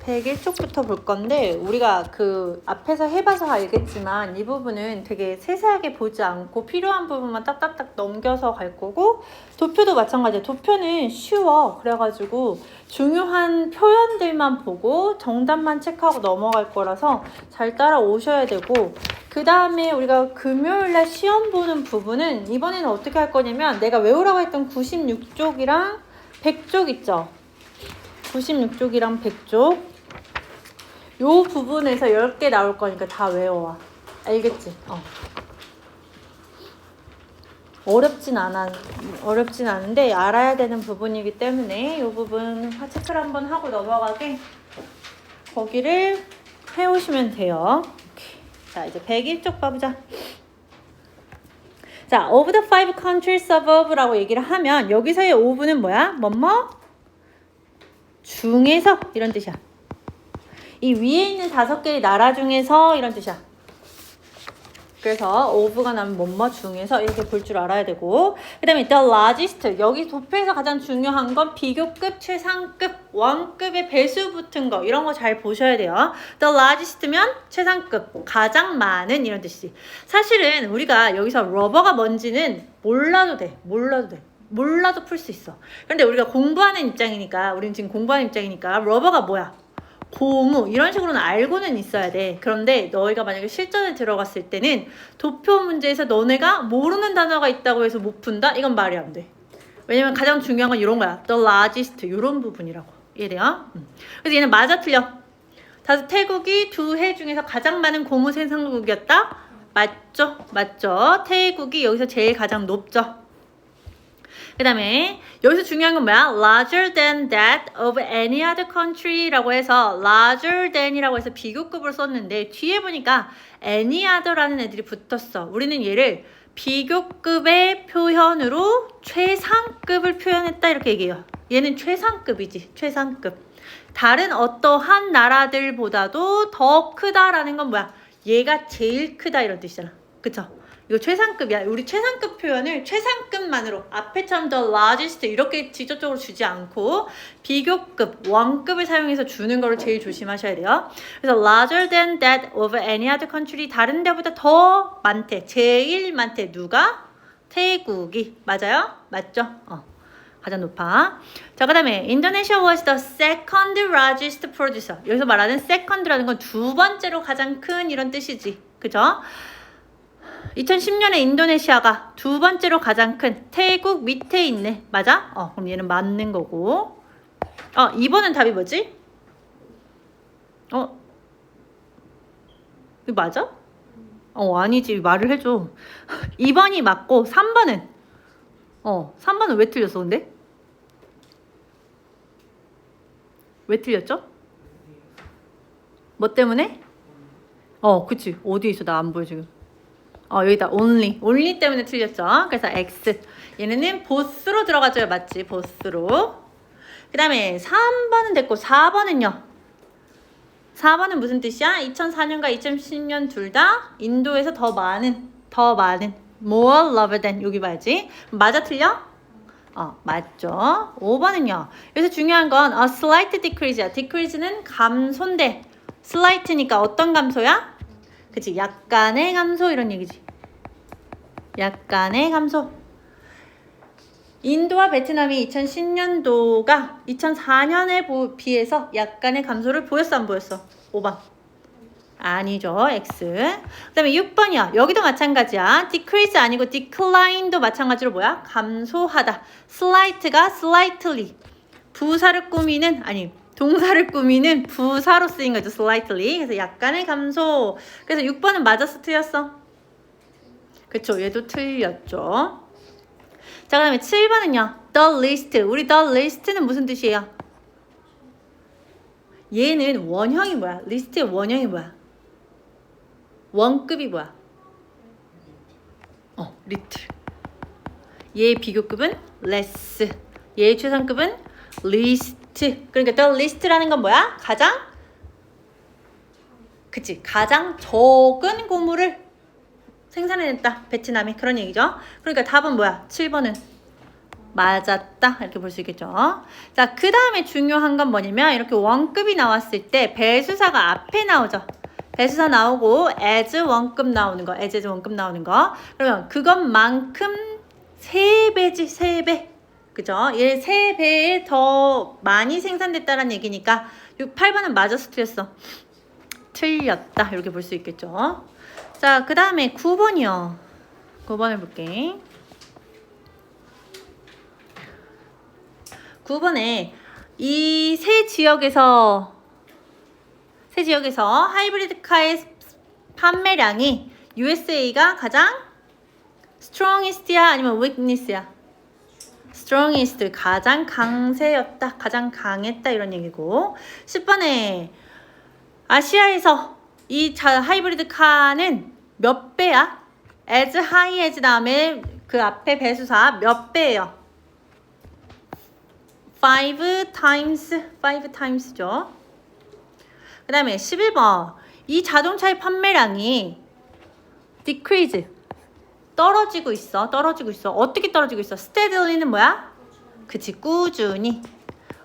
101쪽부터 볼 건데 우리가 그 앞에서 해봐서 알겠지만 이 부분은 되게 세세하게 보지 않고 필요한 부분만 딱딱딱 넘겨서 갈 거고 도표도 마찬가지야. 도표는 쉬워. 그래가지고 중요한 표현들만 보고 정답만 체크하고 넘어갈 거라서 잘 따라오셔야 되고 그 다음에 우리가 금요일날 시험 보는 부분은 이번에는 어떻게 할 거냐면 내가 외우라고 했던 96쪽이랑 100쪽 있죠. 96쪽이랑 100쪽 요 부분에서 10개 나올 거니까 다 외워와. 알겠지? 어렵진 않은데 알아야 되는 부분이기 때문에 요 부분 체크를 한번 하고 넘어가게 거기를 해오시면 돼요. 오케이. 자, 이제 101쪽 봐보자. 자, of the five countries above라고 얘기를 하면 여기서의 of는 뭐야? 뭐뭐? 중에서 이런 뜻이야. 이 위에 있는 5개의 나라 중에서 이런 뜻이야. 그래서 of가 나면 뭐뭐 중에서 이렇게 볼 줄 알아야 되고 그 다음에 the largest 여기 도표에서 가장 중요한 건 비교급, 최상급, 원급의 배수 붙은 거 이런 거 잘 보셔야 돼요. the largest면 최상급, 가장 많은 이런 뜻이지. 사실은 우리가 여기서 러버가 뭔지는 몰라도 몰라도 풀 수 있어. 그런데 우리가 공부하는 입장이니까 우리는 지금 공부하는 입장이니까 러버가 뭐야? 고무 이런 식으로는 알고는 있어야 돼. 그런데 너희가 만약에 실전에 들어갔을 때는 도표 문제에서 너네가 모르는 단어가 있다고 해서 못 푼다? 이건 말이 안 돼. 왜냐면 가장 중요한 건 이런 거야. The largest 이런 부분이라고. 이해돼요? 그래서 얘는 맞아 틀려. 태국이 두 해 중에서 가장 많은 고무 생산국이었다? 맞죠? 태국이 여기서 제일 가장 높죠. 그 다음에 여기서 중요한 건 뭐야? larger than that of any other country 라고 해서 larger than 이라고 해서 비교급을 썼는데 뒤에 보니까 any other라는 애들이 붙었어. 우리는 얘를 비교급의 표현으로 최상급을 표현했다 이렇게 얘기해요. 얘는 최상급이지. 최상급. 다른 어떠한 나라들보다도 더 크다라는 건 뭐야? 얘가 제일 크다 이런 뜻이잖아. 그쵸? 이거 최상급이야. 우리 최상급 표현을 최상급만으로 앞에처럼 the largest 이렇게 직접적으로 주지 않고 비교급, 원급을 사용해서 주는 거를 제일 조심하셔야 돼요. 그래서 larger than that of any other country 다른 데보다 더 많대. 제일 많대. 누가? 태국이. 맞아요? 맞죠? 가장 높아. 자, 그 다음에 Indonesia was the second largest producer. 여기서 말하는 second라는 건 두 번째로 가장 큰 이런 뜻이지. 그죠? 2010년에 인도네시아가 두 번째로 가장 큰 태국 밑에 있네. 맞아? 그럼 얘는 맞는 거고. 2번은 답이 뭐지? 이거 맞아? 아니지. 말을 해줘. 2번이 맞고 3번은 3번은 왜 틀렸어 근데? 왜 틀렸죠? 뭐 때문에? 그치. 어디에 있어? 나 안 보여 지금. 여기다 only 때문에 틀렸죠. 그래서 X. 얘네는 보스로 들어가줘야 맞지. 보스로. 그 다음에 3번은 됐고 4번은요. 4번은 무슨 뜻이야? 2004년과 2010년 둘 다 인도에서 더 많은 more lover than 여기 봐야지. 맞아 틀려? 맞죠. 5번은요. 여기서 중요한 건 a slight decrease야. decrease는 감소인데 slight니까 어떤 감소야? 그치, 약간의 감소 이런 얘기지. 약간의 감소. 인도와 베트남이 2010년도가 2004년에 비해서 약간의 감소를 보였어 안 보였어? 5번. 아니죠. X. 그 다음에 6번이야. 여기도 마찬가지야. decrease 아니고 decline도 마찬가지로 뭐야? 감소하다. slight가 slightly. 부사를 꾸미는 동사를 꾸미는 부사로 쓰인 거죠. slightly. 그래서 약간의 감소. 그래서 6번은 맞았어? 틀렸어? 그쵸. 얘도 틀렸죠. 자, 그 다음에 7번은요. the list. 우리 the list는 무슨 뜻이에요? 얘는 원형이 뭐야? 리스트의 원형이 뭐야? 원급이 뭐야? little. 얘의 비교급은 less. 얘의 최상급은 least. 그러니까 the least라는 건 뭐야? 가장 적은 고무를 생산해냈다. 베트남이. 그런 얘기죠. 그러니까 답은 뭐야? 7번은 맞았다 이렇게 볼 수 있겠죠. 자, 그 다음에 중요한 건 뭐냐면 이렇게 원급이 나왔을 때 배수사가 앞에 나오죠. 배수사 나오고 as 원급 나오는 거, as 원급 나오는 거. 그러면 그것만큼 3배지, 3배. 그죠? 얘 3배에 더 많이 생산됐다는 얘기니까 8번은 맞아서 틀렸어. 틀렸다 이렇게 볼 수 있겠죠. 자, 그 다음에 9번이요. 9번을 볼게. 9번에 이 세 지역에서 하이브리드 카의 판매량이 USA가 가장 strongest야 아니면 weakness야? strongest, 가장 강세였다, 가장 강했다 이런 얘기고. 10번에 아시아에서 이 하이브리드 카는 몇 배야? as high as 다음에 그 앞에 배수사 몇 배예요? 5 times죠. 그 다음에 11번 이 자동차의 판매량이 decrease 떨어지고 있어. 어떻게 떨어지고 있어? steady는 뭐야? 그치, 꾸준히.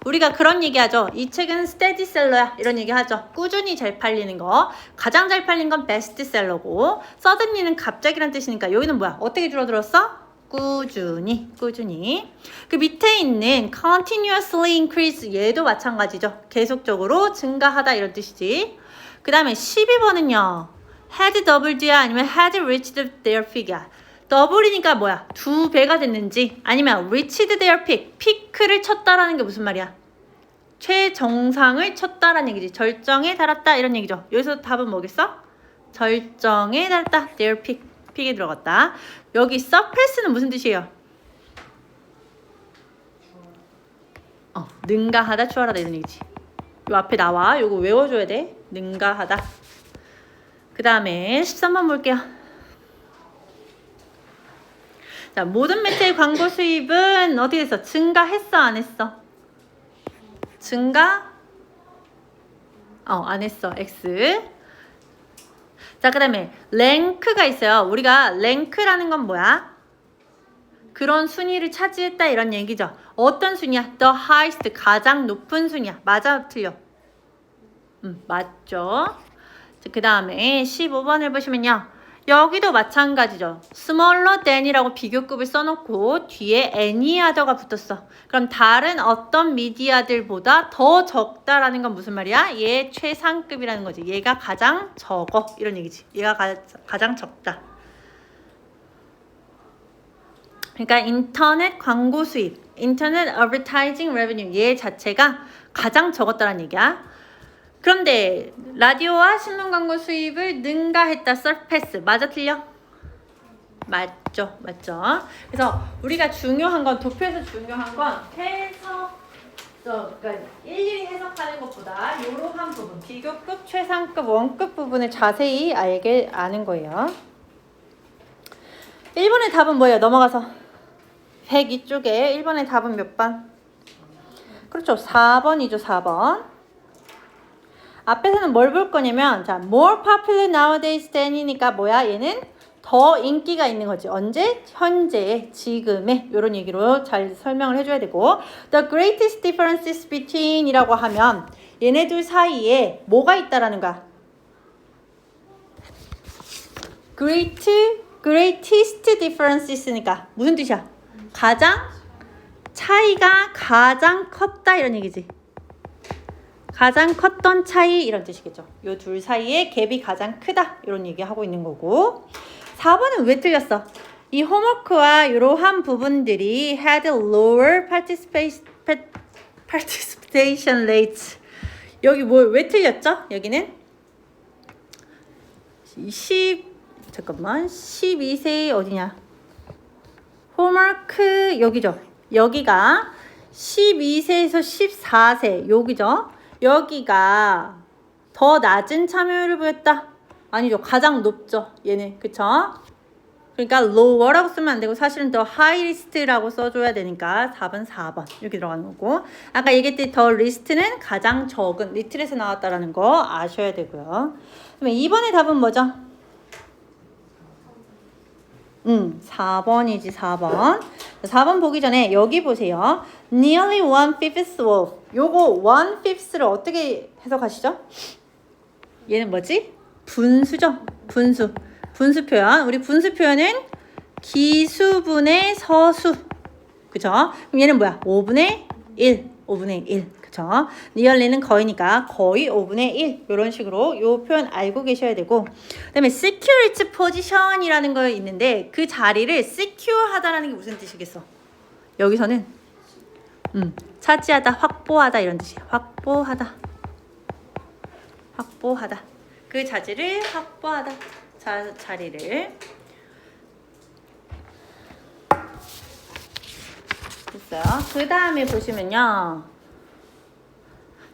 우리가 그런 얘기 하죠. 이 책은 스테디셀러야 이런 얘기 하죠. 꾸준히 잘 팔리는 거. 가장 잘 팔린 건 베스트셀러고, suddenly는 갑자기란 뜻이니까 여기는 뭐야? 어떻게 줄어들었어? 꾸준히. 그 밑에 있는 continuously increase, 얘도 마찬가지죠. 계속적으로 증가하다 이런 뜻이지. 그 다음에 12번은요. had doubled야 아니면 had reached their peak이야. 더블이니까 뭐야? 2배가 됐는지 아니면 reached their peak, 피크를 쳤다라는 게 무슨 말이야? 최정상을 쳤다라는 얘기지. 절정에 달았다 이런 얘기죠. 여기서 답은 뭐겠어? 절정에 달았다. their peak, 픽에 들어갔다. 여기 surpass는 무슨 뜻이에요? 능가하다, 추월하다 이런 얘기지. 요 앞에 나와. 요거 외워줘야 돼. 능가하다. 그 다음에 13번 볼게요. 자, 모든 매체의 광고 수입은 어떻게 됐어? 증가했어, 안 했어? 증가? 안 했어. X. 자, 그 다음에 랭크가 있어요. 우리가 랭크라는 건 뭐야? 그런 순위를 차지했다 이런 얘기죠. 어떤 순위야? The highest, 가장 높은 순위야. 맞아, 틀려? 맞죠. 그 다음에 15번을 보시면요. 여기도 마찬가지죠. smaller than이라고 비교급을 써놓고 뒤에 any other가 붙었어. 그럼 다른 어떤 미디어들보다 더 적다라는 건 무슨 말이야? 얘 최상급이라는 거지. 얘가 가장 적어 이런 얘기지. 얘가 가장 적다. 그러니까 인터넷 광고 수입, 인터넷 advertising revenue, 얘 자체가 가장 적었다는 얘기야. 그런데 라디오와 신문 광고 수입을 능가했다. surpass. 맞아, 틀려? 맞죠. 그래서 우리가 중요한 건, 도표에서 중요한 건 그러니까 일일이 해석하는 것보다 이러한 부분, 비교급, 최상급, 원급 부분을 자세히 아는 거예요. 1번의 답은 뭐예요? 넘어가서 102쪽에 1번의 답은 몇 번? 그렇죠. 4번이죠. 4번. 앞에서는 뭘 볼 거냐면, 자, more popular nowadays than이니까 뭐야? 얘는 더 인기가 있는 거지. 언제? 현재, 지금에. 이런 얘기로 잘 설명을 해줘야 되고, the greatest differences between 이라고 하면 얘네들 사이에 뭐가 있다라는 거야? greatest differences니까 무슨 뜻이야? 차이가 가장 컸다 이런 얘기지. 가장 컸던 차이 이런 뜻이겠죠. 요 둘 사이의 갭이 가장 크다 이런 얘기하고 있는 거고. 4번은 왜 틀렸어? 이 홈워크와 이러한 부분들이 had lower participation rates. 여기 왜 틀렸죠? 여기는 12세 어디냐? 홈워크 여기죠. 여기가 12세에서 14세 여기죠. 여기가 더 낮은 참여율을 보였다? 아니죠. 가장 높죠. 얘네. 그쵸? 그러니까 lower라고 쓰면 안 되고 사실은 더 highest라고 써줘야 되니까 4번 4번 이렇게 들어가는 거고, 아까 얘기했듯이 더 list는 가장 적은, 리틀에서 나왔다라는 거 아셔야 되고요. 그러면 2번의 답은 뭐죠? 4번이지 4번. 4번 보기 전에 여기 보세요. Nearly 1/5 of. 요거 1/5를 어떻게 해석하시죠? 얘는 뭐지? 분수죠. 분수. 분수 표현. 우리 분수 표현은 기수분의 서수. 그죠? 그럼 얘는 뭐야? 5분의 1. 5분의 1. 그쵸? nearly는 거의니까 거의 5분의 1 이런 식으로 요 표현 알고 계셔야 되고 그 다음에 secure its position이라는 거 있는데 그 자리를 secure 하다라는 게 무슨 뜻이겠어? 여기서는 차지하다, 확보하다 이런 뜻이에요. 확보하다. 확보하다. 그 자리를 확보하다. 자리를 됐어요. 그 다음에 보시면요.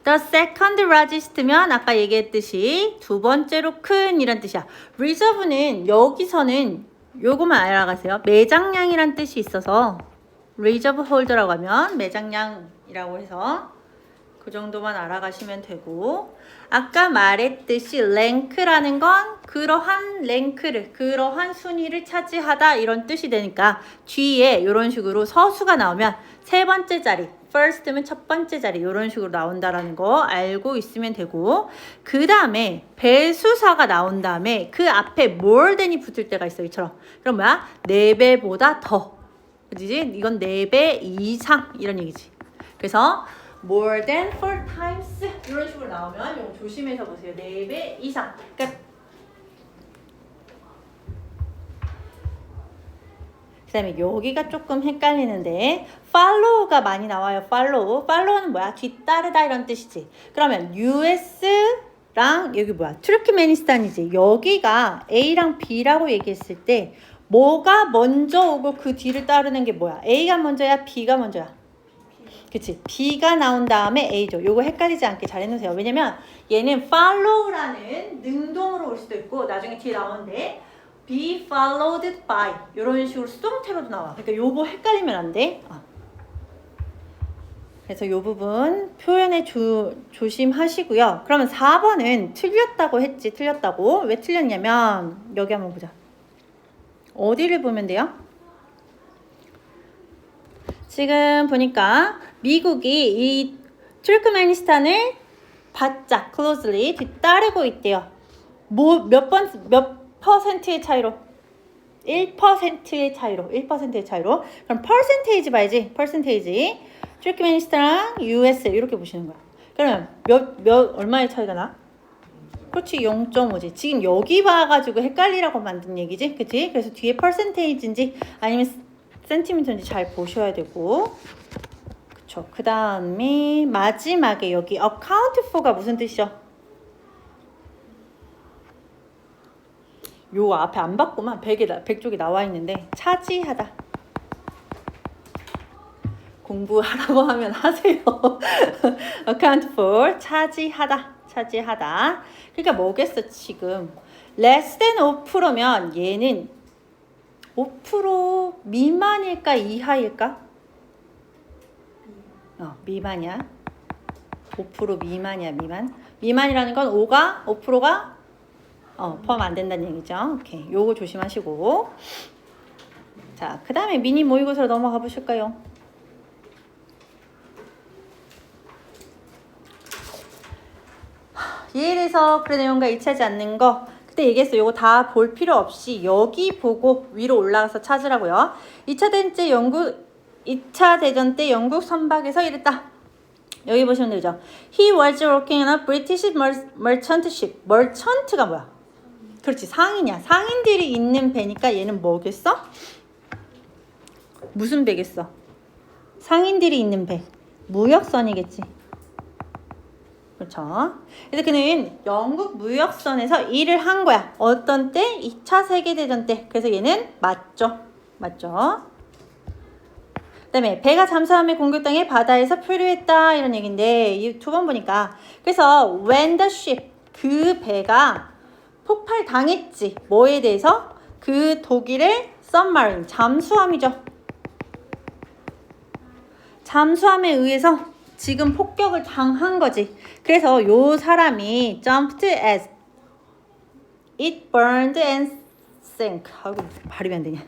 The second largest면 아까 얘기했듯이 두 번째로 큰 이란 뜻이야. reserve는 여기서는 요거만 알아가세요. 매장량이란 뜻이 있어서 reserve holder라고 하면 매장량이라고 해서 그 정도만 알아가시면 되고 아까 말했듯이 rank라는 건 그러한 랭크를 그러한 순위를 차지하다 이런 뜻이 되니까 뒤에 이런 식으로 서수가 나오면 세 번째 자리 first면 첫 번째 자리 이런 식으로 나온다라는 거 알고 있으면 되고 그 다음에 배수사가 나온 다음에 그 앞에 more than이 붙을 때가 있어 이처럼 그럼 뭐야? 4배보다 더 그지? 이건 4배 이상 이런 얘기지 그래서 more than 4 times 이런 식으로 나오면 이거 조심해서 보세요 4배 이상 그러니까 그 다음에 여기가 조금 헷갈리는데 follow가 많이 나와요. follow는 뭐야? 뒤따르다 이런 뜻이지. 그러면 US랑 여기 뭐야? 투르크메니스탄이지. 여기가 A랑 B라고 얘기했을 때 뭐가 먼저 오고 그 뒤를 따르는 게 뭐야? A가 먼저야? B가 먼저야? 그치? B가 나온 다음에 A죠. 요거 헷갈리지 않게 잘 해놓으세요. 왜냐면 얘는 follow라는 능동으로 올 수도 있고 나중에 뒤에 나오는데 be followed by 이런 식으로 수동태로도 나와. 그러니까 요거 헷갈리면 안 돼. 그래서 요 부분 표현에 조심하시고요. 그러면 4번은 틀렸다고 했지. 틀렸다고. 왜 틀렸냐면 여기 한번 보자. 어디를 보면 돼요? 지금 보니까 미국이 이 투르크메니스탄을 바짝 closely 뒤따르고 있대요. 몇 퍼센트의 차이로? 1%의 차이로. 1%의 차이로. 그럼 퍼센테이지 봐야지. 퍼센테이지. 투르크메니스탄랑 US 이렇게 보시는 거야. 그러면 얼마의 차이가 나? 그렇지 0.5지. 지금 여기 봐가지고 헷갈리라고 만든 얘기지. 그치? 그래서 뒤에 퍼센테이지인지 아니면 센티미터인지 잘 보셔야 되고 그쵸. 그 다음에 마지막에 여기 account for가 무슨 뜻이죠? 요 앞에 안 봤구만. 100쪽이 나와 있는데 차지하다. 공부하라고 하면 하세요. account for 차지하다. 차지하다. 그러니까 뭐겠어 지금. less than 5%면 얘는 5% 미만일까 이하일까? 미만이야. 5% 미만이야 미만. 미만이라는 건 5%가 포함 안 된다는 얘기죠. 오케이. 요거 조심하시고. 자, 그 다음에 미니 모의고사로 넘어가 보실까요? 이에 대해서 그런 내용과 일치하지 않는 거 그때 얘기했어요. 요거 다 볼 필요 없이 여기 보고 위로 올라가서 찾으라고요. 2차 대전 때 영국 선박에서 이랬다. 여기 보시면 되죠. He was working on a British merchant ship. merchant가 뭐야? 그렇지 상인이야. 상인들이 있는 배니까 얘는 뭐겠어? 무슨 배겠어? 상인들이 있는 배. 무역선이겠지. 그렇죠. 그래서 그는 영국 무역선에서 일을 한 거야. 어떤 때? 2차 세계대전 때. 그래서 얘는 맞죠. 맞죠. 그 다음에 배가 잠수함에 공격당해 바다에서 표류했다 이런 얘기인데 이 두 번 보니까 그래서 when the ship 그 배가 폭발 당했지. 뭐에 대해서? 그 독일의 submarine 잠수함이죠. 잠수함에 의해서 지금 폭격을 당한 거지. 그래서 요 사람이 jumped as it burned and sank. 아이고 발음이 안 되냐.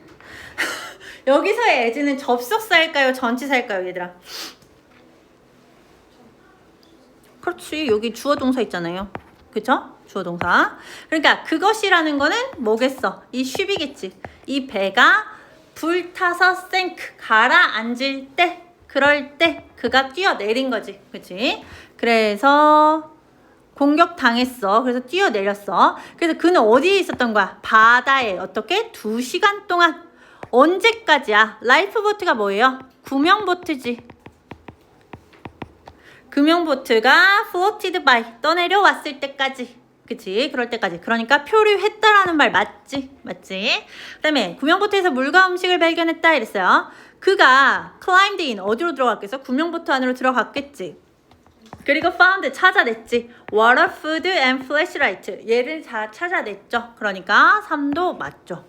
여기서의 as는 접속사일까요? 전치사일까요, 얘들아? 그렇지. 여기 주어 동사 있잖아요. 그쵸? 주어 동사. 그러니까 그것이라는 거는 뭐겠어? 이 쉽이겠지. 이 배가 불타서 생크 가라앉을 때 그럴 때 그가 뛰어내린 거지. 그치? 그래서 공격당했어. 그래서 뛰어내렸어. 그래서 그는 어디에 있었던 거야? 바다에. 어떻게? 2시간 동안. 언제까지야? 라이프보트가 뭐예요? 구명보트지. 구명보트가 floated by 떠내려 왔을 때까지. 그치? 그럴 때까지. 그러니까 표류했다라는 말 맞지? 맞지? 그 다음에 구명보트에서 물과 음식을 발견했다 이랬어요. 그가 climbed in 어디로 들어갔겠어? 구명보트 안으로 들어갔겠지. 그리고 found 찾아냈지. water, food and flashlight 얘를 다 찾아냈죠. 그러니까 3도 맞죠.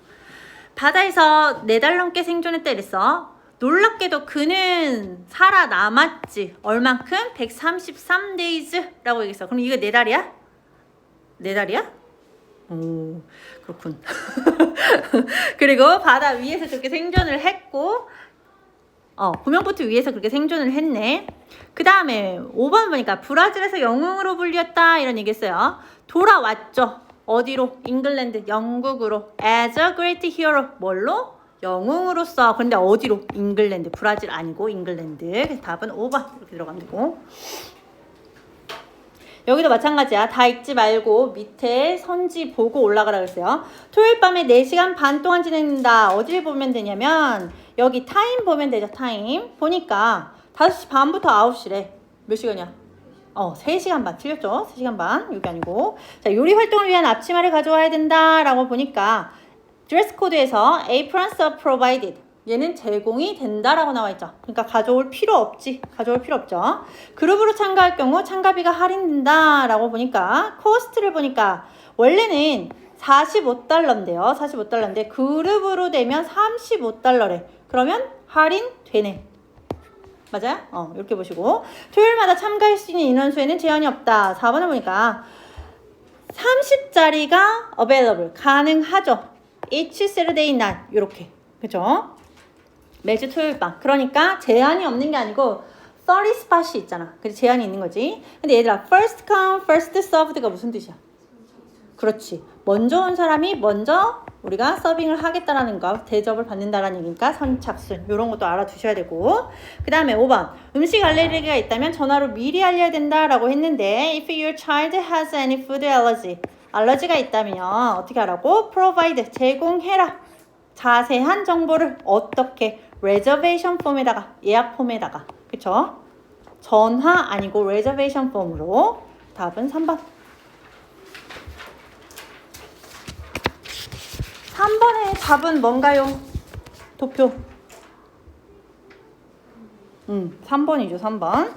바다에서 4달 넘게 생존했다 이랬어. 놀랍게도 그는 살아남았지. 얼만큼? 133days라고 얘기했어. 그럼 이거 4달이야? 4달이야? 오, 그렇군. 그리고 바다 위에서 그렇게 생존을 했고 구명보트 위에서 그렇게 생존을 했네. 그 다음에 5번 보니까 브라질에서 영웅으로 불렸다 이런 얘기 했어요. 돌아왔죠. 어디로? 잉글랜드, 영국으로. As a great hero. 뭘로? 영웅으로서. 그런데 어디로? 잉글랜드. 브라질 아니고 잉글랜드. 그래서 답은 5번 이렇게 들어가면 되고. 여기도 마찬가지야. 다 읽지 말고 밑에 선지 보고 올라가라 그랬어요. 토요일 밤에 4시간 반 동안 진행된다. 어디를 보면 되냐면 여기 타임 보면 되죠. 타임. 보니까 5시 반부터 9시래. 몇 시간이야? 3시간 반. 틀렸죠? 3시간 반. 여기 아니고. 자, 요리 활동을 위한 앞치마를 가져와야 된다라고 보니까 드레스 코드에서 aprons are provided. 얘는 제공이 된다라고 나와 있죠. 그러니까 가져올 필요 없지. 가져올 필요 없죠. 그룹으로 참가할 경우 참가비가 할인된다라고 보니까 코스트를 보니까 원래는 45달러인데요. 45달러인데 그룹으로 되면 35달러래. 그러면 할인되네. 맞아요? 이렇게 보시고 토요일마다 참가할 수 있는 인원수에는 제한이 없다. 4번을 보니까 30자리가 available 가능하죠. Each Saturday night 이렇게 그죠? 매주 토요일 밤. 그러니까 제한이 없는 게 아니고 30 스팟이 있잖아. 그래서 제한이 있는 거지. 근데 얘들아 first come first served가 무슨 뜻이야? 그렇지. 먼저 온 사람이 먼저 우리가 서빙을 하겠다라는 거, 대접을 받는다라는 얘기니까 선착순 이런 것도 알아두셔야 되고. 그 다음에 5번 음식 알레르기가 있다면 전화로 미리 알려야 된다라고 했는데 if your child has any food allergy 알러지가 있다면 어떻게 하라고? provide 제공해라. 자세한 정보를 어떻게? reservation 폼에다가 예약 폼에다가 그쵸? 전화 아니고 reservation 폼으로. 답은 3번. 3번의 답은 뭔가요? 도표. 3번이죠. 3번.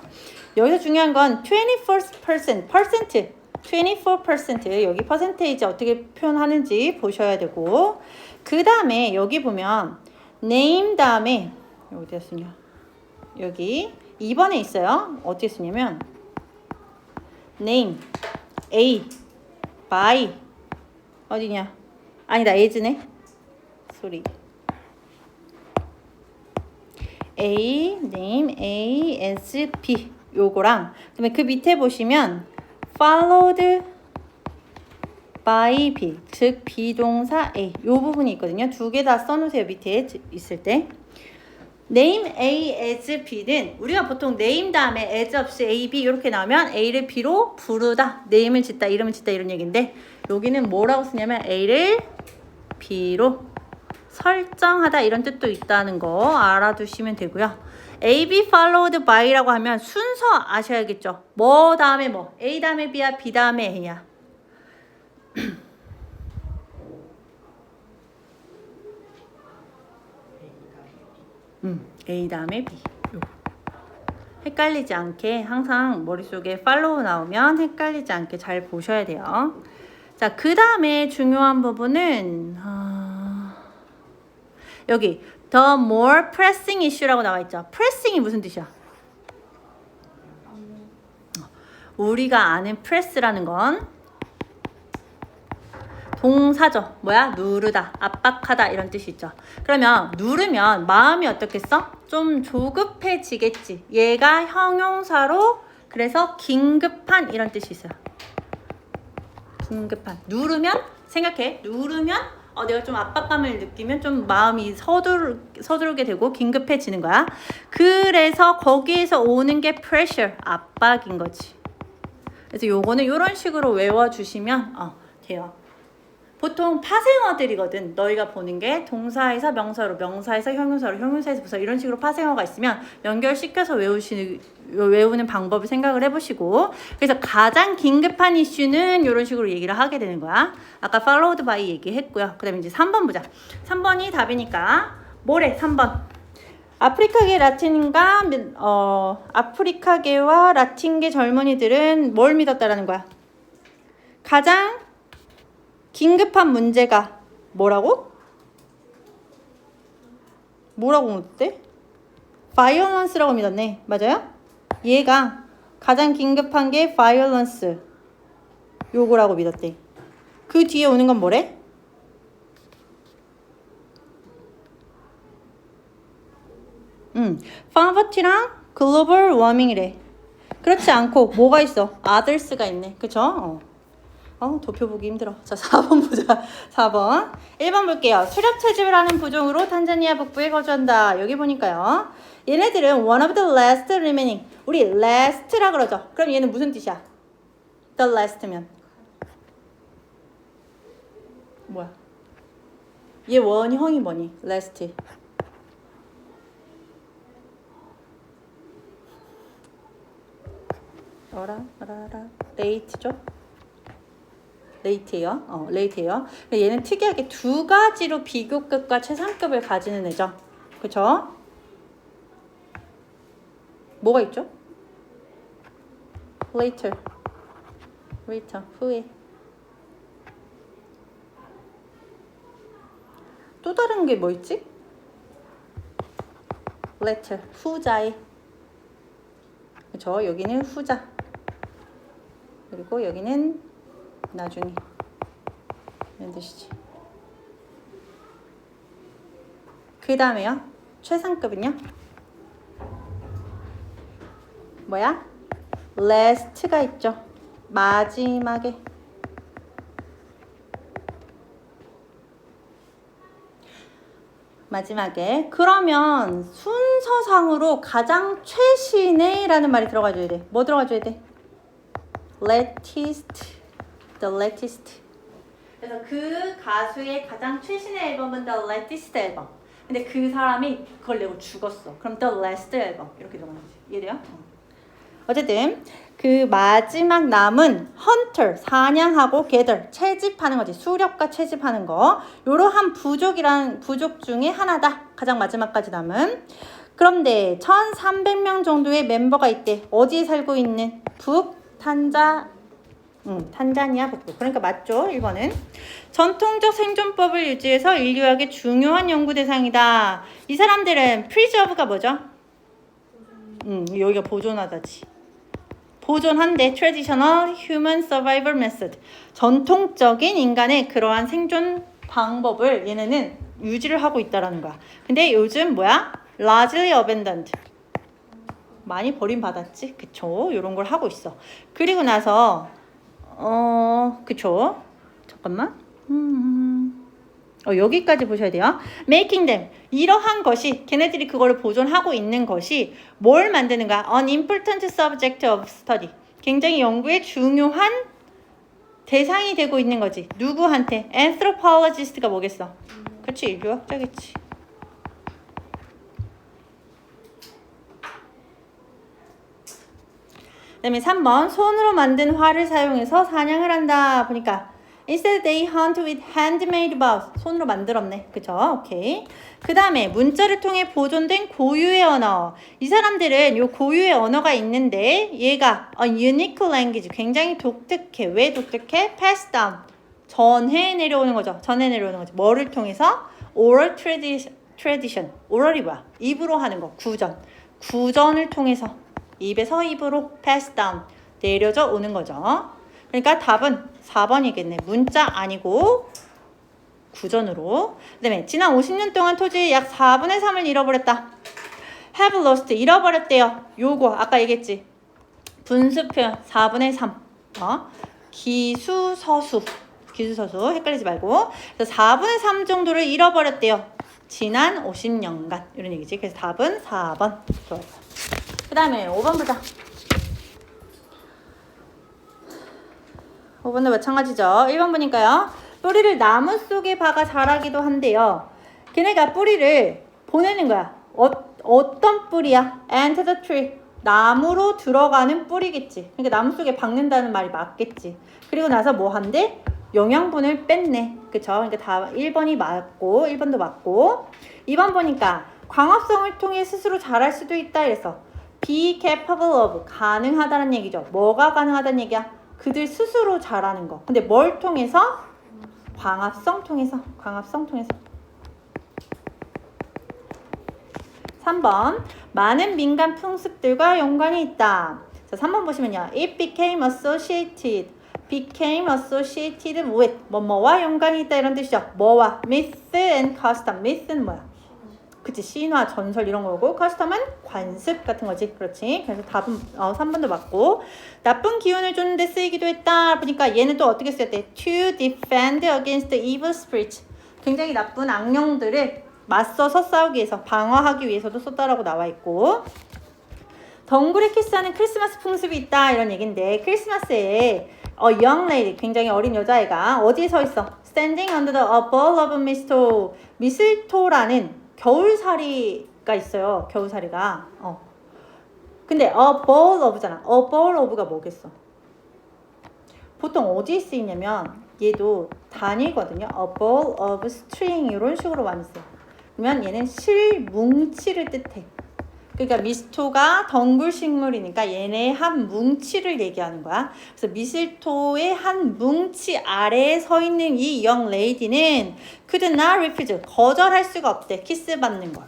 여기서 중요한 건 24%, 24% 여기 퍼센테이지 어떻게 표현하는지 보셔야 되고 그 다음에 여기 보면 name 다음에 여기 어디다 쓰냐? 여기 2번에 있어요. 어떻게 쓰냐면 name, a, by 어디냐? 아니다. as네. 소리. a, name, a, s, b 요거랑 그다음에 그 밑에 보시면 followed by b 즉 비동사 a 요 부분이 있거든요. 2개 다 써놓으세요. 밑에 있을 때 name a as b는 우리가 보통 name 다음에 as 없이 a, b 이렇게 나오면 a를 b로 부르다 name을 짓다 이름을 짓다 이런 얘기인데 여기는 뭐라고 쓰냐면 a를 b로 설정하다 이런 뜻도 있다는 거 알아두시면 되고요. A, B followed by라고 하면 순서 아셔야겠죠. 뭐 다음에 뭐 A 다음에 B야 B 다음에 A야. A 다음에 B. 요거. 헷갈리지 않게 항상 머릿속에 follow 나오면 헷갈리지 않게 잘 보셔야 돼요. 자, 그 다음에 중요한 부분은 여기 the more pressing issue라고 나와 있죠. pressing이 무슨 뜻이야? 우리가 아는 press라는 건 동사죠. 뭐야? 누르다, 압박하다 이런 뜻이 있죠. 그러면 누르면 마음이 어떻겠어? 좀 조급해지겠지. 얘가 형용사로 그래서 긴급한 이런 뜻이 있어요. 긴급한. 누르면 생각해. 누르면 내가 좀 압박감을 느끼면 좀 마음이 서두르게 되고 긴급해지는 거야. 그래서 거기에서 오는 게 pressure, 압박인 거지. 그래서 요거는 이런 식으로 외워주시면 돼요. 보통 파생어들이거든. 너희가 보는 게 동사에서 명사로, 명사에서 형용사로, 형용사에서 부사 이런 식으로 파생어가 있으면 연결시켜서 외우는 방법을 생각을 해보시고, 그래서 가장 긴급한 이슈는 이런 식으로 얘기를 하게 되는 거야. 아까 followed by 얘기했고요. 그 다음에 이제 3번 보자. 3번이 답이니까 뭐래? 3번. 아프리카계와 라틴계 젊은이들은 뭘 믿었다라는 거야? 가장 긴급한 문제가 뭐라고? 뭐라고 묻대? violence라고 믿었네. 맞아요? 얘가 가장 긴급한 게 violence 요거라고 믿었대. 그 뒤에 오는 건 뭐래? poverty랑 global warming이래. 그렇지 않고 뭐가 있어? others가 있네. 그쵸? 도표 보기 힘들어. 자, 4번 보자. 4번. 1번 볼게요. 수렵 채집을 하는 부종으로 탄자니아 북부에 거주한다. 여기 보니까요. 얘네들은 one of the last remaining. 우리 last라 그러죠. 그럼 얘는 무슨 뜻이야? the last면. 뭐야? 얘 원형이 뭐니? last. late죠? 레이트예요. 레이트예요. 얘는 특이하게 두 가지로 비교급과 최상급을 가지는 애죠. 그쵸? 뭐가 있죠? later. 후에. 또 다른 게 뭐 있지? later. 후자에. 그쵸? 여기는 후자. 그리고 여기는 나중에 이런 뜻이지. 그 다음에요. 최상급은요. 뭐야? last가 있죠. 마지막에. 그러면 순서상으로 가장 최신의 라는 말이 들어가줘야 돼. 뭐 들어가줘야 돼? latest. The latest. 그래서 그 가수의 가장 최신의 앨범은 The latest 앨범. 근데 그 사람이 그걸 내고 죽었어. 그럼 The last 앨범 이렇게 들어가는 거지. 이해돼요? 어쨌든 그 마지막 남은 hunter 사냥하고 gather 채집하는 거지. 수렵과 채집하는 거. 요러한 부족 중에 하나다. 가장 마지막까지 남은. 그런데 1,300명 정도의 멤버가 있대. 어디에 살고 있는? 탄자니아 북부. 그러니까 맞죠? 1번은. 전통적 생존법을 유지해서 인류학의 중요한 연구 대상이다. 이 사람들은 preserve가 뭐죠? 여기가 보존하다지. 보존한데 traditional human survival method. 전통적인 인간의 그러한 생존 방법을 얘네는 유지를 하고 있다라는 거야. 근데 요즘 뭐야? largely abandoned. 많이 버림받았지. 그쵸? 이런 걸 하고 있어. 그리고 나서 그쵸? 잠깐만. 여기까지 보셔야 돼요. Making them. 이러한 것이 걔네들이 그거를 보존하고 있는 것이 뭘 만드는가? An important subject of study. 굉장히 연구의 중요한 대상이 되고 있는 거지. 누구한테? Anthropologist가 뭐겠어? 그치, 인류학자겠지. 그 다음에 3번 손으로 만든 활을 사용해서 사냥을 한다. 보니까 Instead they hunt with handmade bows. 손으로 만들었네. 그쵸? 오케이. 그 다음에 문자를 통해 보존된 고유의 언어. 이 사람들은 요 고유의 언어가 있는데 얘가 a unique language. 굉장히 독특해. 왜 독특해? Pass down. 전해 내려오는 거죠. 뭐를 통해서? Oral tradition. oral이 뭐야? 입으로 하는 거. 구전을 통해서. 입에서 입으로 pass down. 내려져 오는 거죠. 그러니까 답은 4번이겠네. 문자 아니고 구전으로. 그 다음에 지난 50년 동안 토지의 약 4분의 3을 잃어버렸다. have lost 잃어버렸대요. 요거 아까 얘기했지. 분수 표현 4분의 3. 기수서수 헷갈리지 말고. 그래서 4분의 3 정도를 잃어버렸대요. 지난 50년간 이런 얘기지. 그래서 답은 4번. 좋아요. 그 다음에 5번 보자. 5번도 마찬가지죠. 1번 보니까요. 뿌리를 나무 속에 박아 자라기도 한대요. 걔네가 뿌리를 보내는 거야. 어떤 뿌리야? Enter the tree. 나무로 들어가는 뿌리겠지. 그러니까 나무 속에 박는다는 말이 맞겠지. 그리고 나서 뭐 한대? 영양분을 뺐네. 그쵸? 그러니까 다 1번이 맞고 1번도 맞고. 2번 보니까 광합성을 통해 스스로 자랄 수도 있다 이래서 be capable of 가능하다는 얘기죠. 뭐가 가능하다는 얘기야? 그들 스스로 자라는 거. 근데 뭘 통해서? 광합성 통해서. 3번 많은 민간 풍습들과 연관이 있다. 자, 3번 보시면요. It became associated with 뭐뭐와 연관이 있다 이런 뜻이죠. 뭐와? myth and custom. myth는 뭐야? 그치, 신화, 전설 이런 거고 custom은 관습 같은 거지. 그렇지. 그래서 답은 3번도 맞고. 나쁜 기운을 쫓는데 쓰이기도 했다. 보니까 얘는 또 어떻게 쓰였대? To defend against evil spirits. 굉장히 나쁜 악령들을 맞서서 싸우기 위해서, 방어하기 위해서도 썼다라고 나와 있고. 덩굴에 키스하는 크리스마스 풍습이 있다 이런 얘기인데 크리스마스에 young lady, 굉장히 어린 여자애가 어디에 서 있어? Standing under the bowl of mistletoe. 미슬토라는 겨울사리가 있어요. 겨울사리가. 근데 a bowl of잖아. a bowl of가 뭐겠어? 보통 어디에 쓰이냐면 얘도 단위거든요. a bowl of string 이런 식으로 많이 써요. 그러면 얘는 실뭉치를 뜻해. 그러니까 미스토가 덩굴 식물이니까 얘네 한 뭉치를 얘기하는 거야. 그래서 미슬토의 한 뭉치 아래에 서 있는 이 young lady는 could not refuse, 거절할 수가 없대. 키스 받는 걸.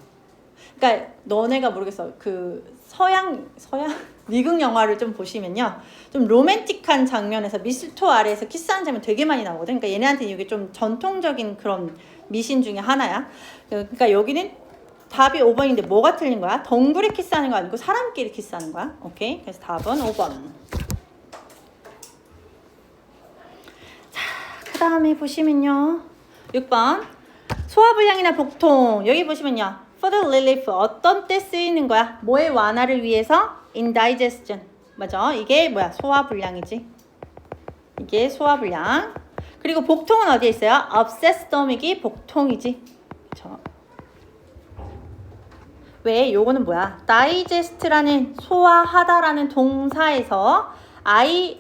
그러니까 너네가 모르겠어. 그 서양 미국 영화를 좀 보시면요. 좀 로맨틱한 장면에서 미슬토 아래에서 키스하는 장면 되게 많이 나오거든. 그러니까 얘네한테는 이게 좀 전통적인 그런 미신 중에 하나야. 그러니까 여기는 답이 5번인데 뭐가 틀린 거야? 덩굴에 키스하는 거 아니고 사람끼리 키스하는 거야. 오케이. 그래서 답은 5번. 자, 그 다음에 보시면요. 6번. 소화불량이나 복통. 여기 보시면요. For the relief. 어떤 때 쓰이는 거야? 뭐의 완화를 위해서? Indigestion. 맞아. 이게 뭐야? 소화불량이지. 이게 소화불량. 그리고 복통은 어디에 있어요? Upset stomach이 복통이지. 그쵸. 왜? 요거는 뭐야? digest라는 소화하다라는 동사에서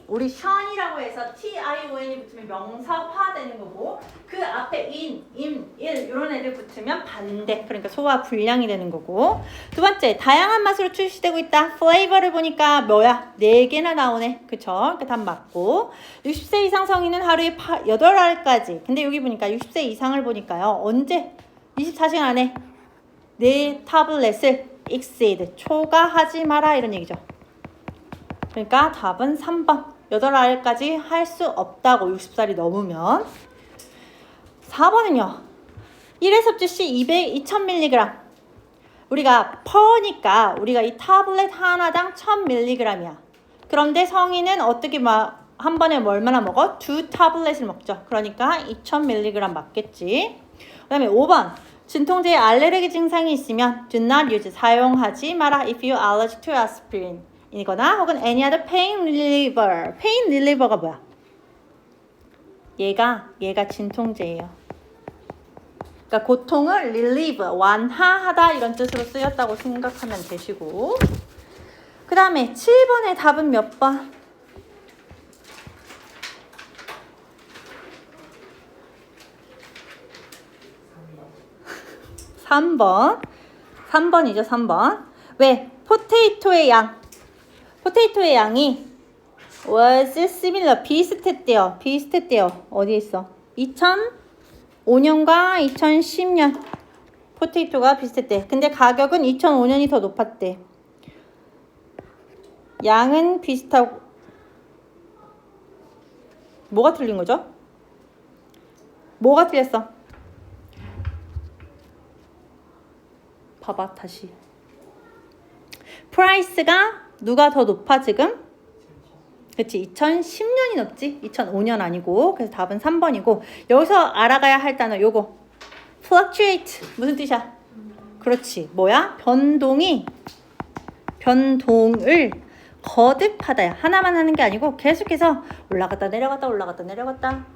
우리 션이라고 해서 tion이 붙으면 명사화 되는 거고 그 앞에 in, 이런 애들 붙으면 반대. 그러니까 소화 불량이 되는 거고. 두 번째, 다양한 맛으로 출시되고 있다. flavor를 보니까 뭐야? 4개나 나오네. 그쵸? 그러니까 답 맞고. 60세 이상 성인은 하루에 8알까지. 근데 여기 보니까 60세 이상을 보니까요. 언제? 24시간 안에 네 타블렛을 exceed, 초과하지 마라 이런 얘기죠. 그러니까 답은 3번. 8알까지 할 수 없다고 60살이 넘으면. 4번은요. 1회 섭취 시 2000mg. 우리가 퍼니까 우리가 이 타블렛 하나당 1000mg이야. 그런데 성인은 어떻게 한 번에 얼마나 먹어? 2 타블렛을 먹죠. 그러니까 2000mg 맞겠지. 그 다음에 5번. 진통제에 알레르기 증상이 있으면 do not use, 사용하지 마라 if you are allergic to aspirin 이거나 혹은 any other pain reliever. pain reliever가 뭐야? 얘가 진통제예요. 그러니까 고통을 relieve, 완화하다 이런 뜻으로 쓰였다고 생각하면 되시고. 그 다음에 7번의 답은 몇 번? 3번. 3번이죠, 3번. 왜? 포테이토의 양이 was similar, 비슷했대요. 어디에 있어? 2005년과 2010년 포테이토가 비슷했대. 근데 가격은 2005년이 더 높았대. 양은 비슷하고 뭐가 틀린 거죠? 뭐가 틀렸어? 봐봐 다시. 프라이스가 누가 더 높아 지금? 그치 2010년이 높지 2005년 아니고. 그래서 답은 3번이고 여기서 알아가야 할 단어 요거 fluctuate 무슨 뜻이야? 그렇지 뭐야? 변동을 거듭하다야. 하나만 하는 게 아니고 계속해서 올라갔다 내려갔다 올라갔다 내려갔다.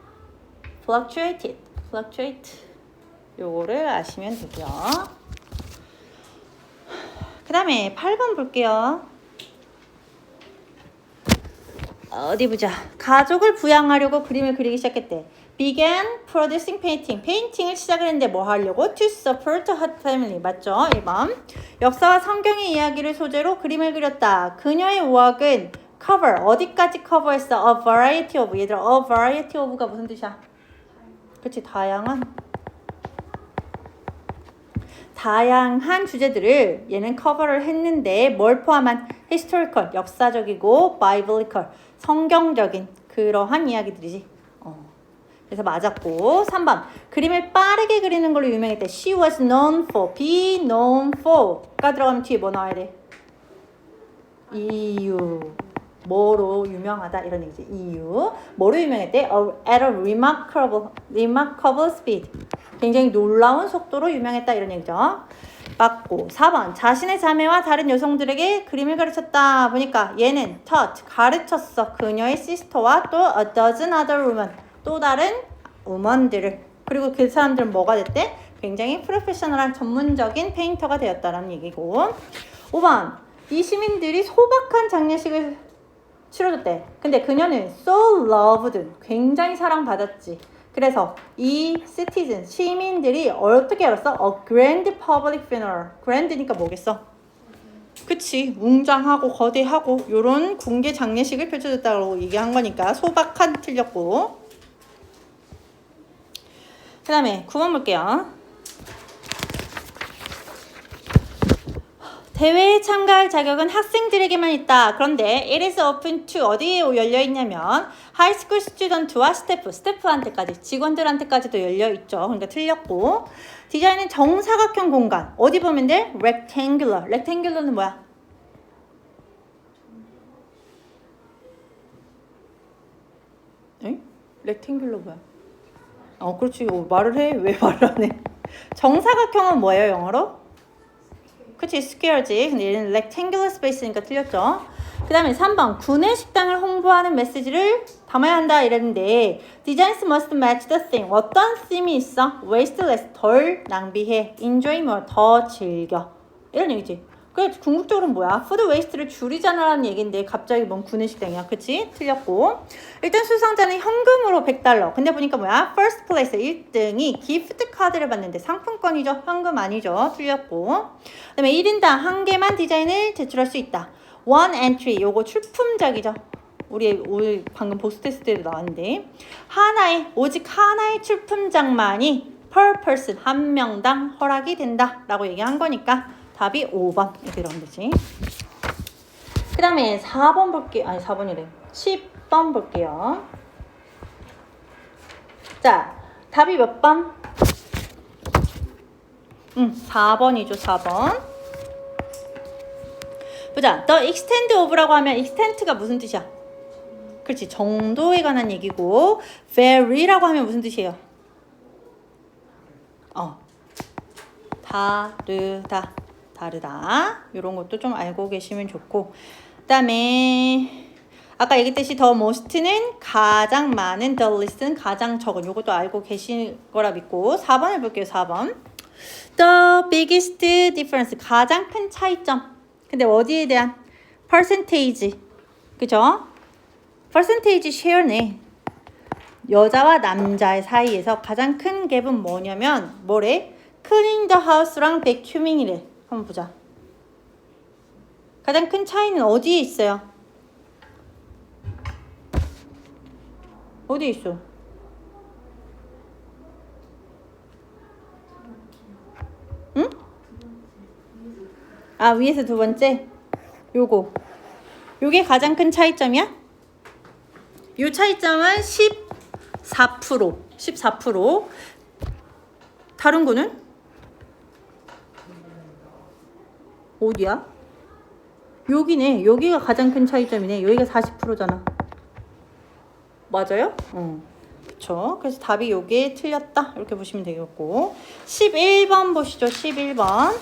fluctuate 요거를 아시면 되고요. 그 다음에 8번 볼게요. 어디 보자. 가족을 부양하려고 그림을 그리기 시작했대. began producing painting. 페인팅을 시작을 했는데 뭐 하려고? to support a hot family. 맞죠? 1번. 역사와 성경의 이야기를 소재로 그림을 그렸다. 그녀의 work은 cover. 어디까지 커버했어? a variety of. 얘들아, a variety of가 무슨 뜻이야? 그치, 다양한 주제들을 얘는 커버를 했는데 뭘 포함한? historical, 역사적이고 biblical, 성경적인 그러한 이야기들이지. 그래서 맞았고 3번 그림을 빠르게 그리는 걸로 유명했대. She was known for, be known for가 들어가면 뒤에 뭐 나와야 돼? 이유 뭐로 유명하다 이런 얘기지. 이유 뭐로 유명했대? At a remarkable speed 굉장히 놀라운 속도로 유명했다 이런 얘기죠. 맞고 4번 자신의 자매와 다른 여성들에게 그림을 가르쳤다. 보니까 얘는 taught 가르쳤어. 그녀의 sister와 또 a dozen other women 또 다른 우먼들을. 그리고 그 사람들은 뭐가 됐대? 굉장히 프로페셔널한 전문적인 페인터가 되었다라는 얘기고. 5번 이 시민들이 소박한 장례식을 치러줬대. 근데 그녀는 so loved 굉장히 사랑받았지. 그래서 이 citizen 시민들이 어떻게 알았어? A grand public funeral. grand니까 뭐겠어? 그치 웅장하고 거대하고 요런 공개 장례식을 펼쳐줬다고 얘기한 거니까 소박한 틀렸고. 그 다음에 9번 볼게요. 대회에 참가할 자격은 학생들에게만 있다. 그런데 it is open to 어디에 열려 있냐면 high school student와 스태프한테까지 직원들한테까지도 열려 있죠. 그러니까 틀렸고. 디자인은 정사각형 공간 어디 보면 돼? rectangular는 뭐야? 에? rectangular 뭐야? 그렇지. 말을 해. 왜 말을 안 해? 정사각형은 뭐예요, 영어로? 그치, square지. 근데 얘는 rectangular space니까 틀렸죠. 그 다음에 3번. 구내 식당을 홍보하는 메시지를 담아야 한다 이랬는데 designs must match the theme. 어떤 theme이 있어? waste less, 덜 낭비해. enjoy more, 더 즐겨. 이런 얘기지. 그래 궁극적으로는 뭐야? 푸드 웨이스트를 줄이자라는 얘기인데 갑자기 뭔 구내식당이야. 그치? 틀렸고. 일단 수상자는 현금으로 $100. 근데 보니까 뭐야? first place 1등이 기프트 카드를 받는데 상품권이죠. 현금 아니죠. 틀렸고. 그 다음에 1인당 1개만 디자인을 제출할 수 있다. one entry 요거 출품작이죠. 우리 방금 보스 테스트 때도 나왔는데 오직 하나의 출품작만이 per person 한 명당 허락이 된다 라고 얘기한 거니까 답이 5번 이렇게 되면 되지. 그 다음에 4번 볼게요. 아니 4번이래. 10번 볼게요. 자, 답이 몇 번? 4번이죠. 4번. 보자. The extent of라고 하면 extent가 무슨 뜻이야? 그렇지. 정도에 관한 얘기고 vary라고 하면 무슨 뜻이에요? 다르다. 이런 것도 좀 알고 계시면 좋고. 그 다음에 아까 얘기했듯이 the most는 가장 많은, the least는 가장 적은. 이것도 알고 계실 거라 믿고 4번을 볼게요. 4번. The biggest difference. 가장 큰 차이점. 근데 어디에 대한? percentage. 그죠? percentage share네. 여자와 남자의 사이에서 가장 큰 갭은 뭐냐면 뭐래? cleaning the house랑 vacuuming이래. 한번 보자. 가장 큰 차이는 어디에 있어요? 어디에 있어? 응? 위에서 두 번째? 요게 가장 큰 차이점이야? 이 차이점은 14%. 다른 거는? 어디야? 여기네. 여기가 가장 큰 차이점이네. 여기가 40%잖아. 맞아요? 그쵸. 그래서 답이 요게 틀렸다. 이렇게 보시면 되겠고. 11번 보시죠. 11번.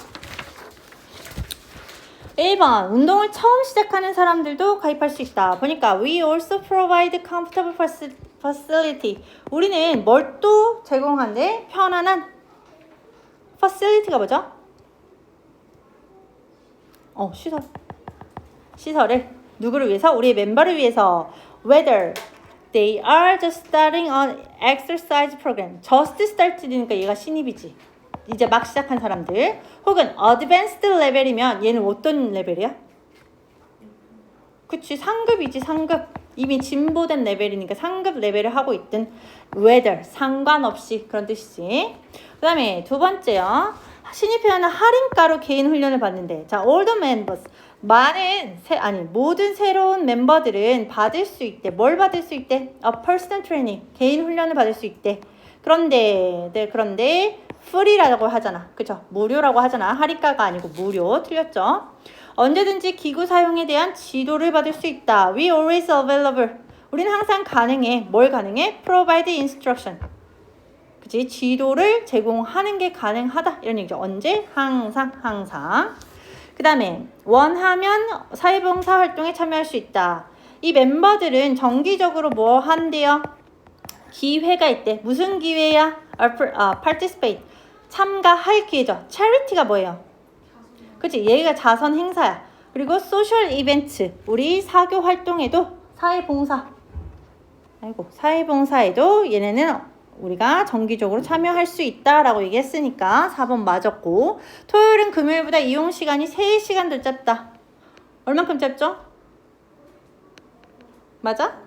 1번. 운동을 처음 시작하는 사람들도 가입할 수 있다. 보니까 we also provide comfortable facility. 우리는 뭘 또 제공한대? 편안한 facility가 뭐죠? 시설을 누구를 위해서? 우리의 멤버를 위해서. Whether they are just starting on exercise program. just start니까 얘가 신입이지. 이제 막 시작한 사람들. 혹은 advanced 레벨이면 얘는 어떤 레벨이야? 그치, 상급이지, 상급. 이미 진보된 레벨이니까 상급 레벨을 하고 있든 whether, 상관없이 그런 뜻이지. 그 다음에 두 번째요. 신입회원은 할인가로 개인 훈련을 받는데, 자, all the members. 모든 새로운 멤버들은 받을 수 있대. 뭘 받을 수 있대? A personal training. 개인 훈련을 받을 수 있대. 그런데 free라고 하잖아. 그쵸? 무료라고 하잖아. 할인가가 아니고 무료. 틀렸죠? 언제든지 기구 사용에 대한 지도를 받을 수 있다. We always available. 우리는 항상 가능해. 뭘 가능해? Provide instruction. 그치? 지도를 제공하는 게 가능하다. 이런 얘기죠. 언제? 항상. 그 다음에 원하면 사회봉사 활동에 참여할 수 있다. 이 멤버들은 정기적으로 뭐 한대요? 기회가 있대. 무슨 기회야? participate. 참가할 기회죠. charity가 뭐예요? 그치? 얘가 자선 행사야. 그리고 social events. 우리 사교 활동에도 사회봉사에도 얘네는 우리가 정기적으로 참여할 수 있다라고 얘기했으니까 4번 맞았고, 토요일은 금요일보다 이용 시간이 3시간 더 짧다. 얼만큼 짧죠? 맞아?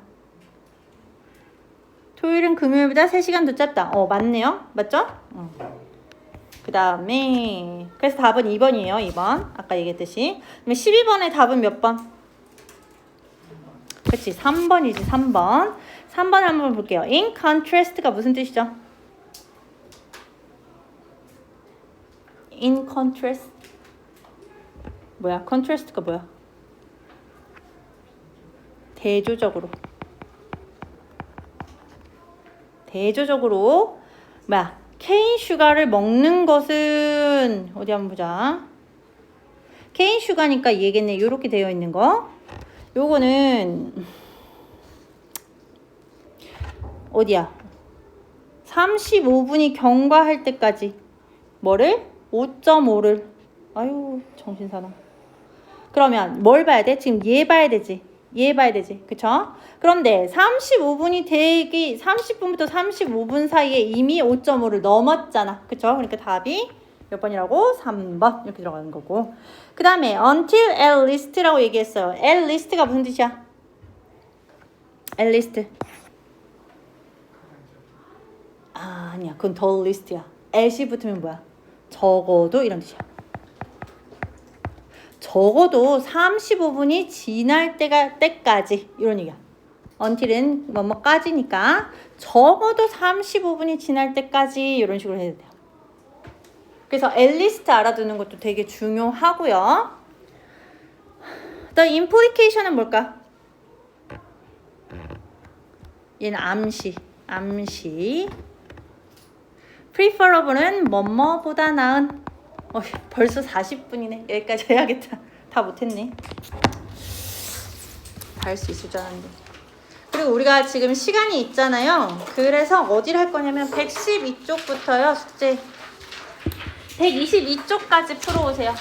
토요일은 금요일보다 3시간 더 짧다. 맞네요. 맞죠? 그 다음에 그래서 답은 2번이에요. 2번. 아까 얘기했듯이. 그러면 12번의 답은 몇 번? 그치, 3번이지. 3번. 3번 한번 볼게요. In contrast가 무슨 뜻이죠? In contrast. 뭐야? contrast가 뭐야? 대조적으로 뭐야? 케인 슈가를 먹는 것은 어디 한번 보자. 케인 슈가니까 얘겠네. 이렇게 되어 있는 거. 요거는 어디야? 35분이 경과할 때까지 뭐를? 5.5를. 아유, 정신사나. 그러면 뭘 봐야 돼? 지금 얘 봐야 되지. 그쵸? 그런데 30분부터 35분 사이에 이미 5.5를 넘었잖아. 그쵸? 그러니까 답이 몇 번이라고? 3번. 이렇게 들어가는 거고. 그 다음에 until at least라고 얘기했어요. at least가 무슨 뜻이야? at least. 아니야. 그건 the least야. at이 붙으면 뭐야? 적어도 이런 뜻이야. 적어도 35분이 지날 때까지 이런 얘기야. until은 뭐뭐까지니까 적어도 35분이 지날 때까지 이런 식으로 해도 돼요. 그래서 at least 알아두는 것도 되게 중요하고요. The implication은 뭘까? 얘는 암시. preferable은 뭐뭐보다 나은. 벌써 40분이네. 여기까지 해야겠다. 다 못했네. 다 할 수 있을 줄 알았는데. 그리고 우리가 지금 시간이 있잖아요. 그래서 어디를 할 거냐면 112쪽부터요. 숙제 122쪽까지 풀어오세요.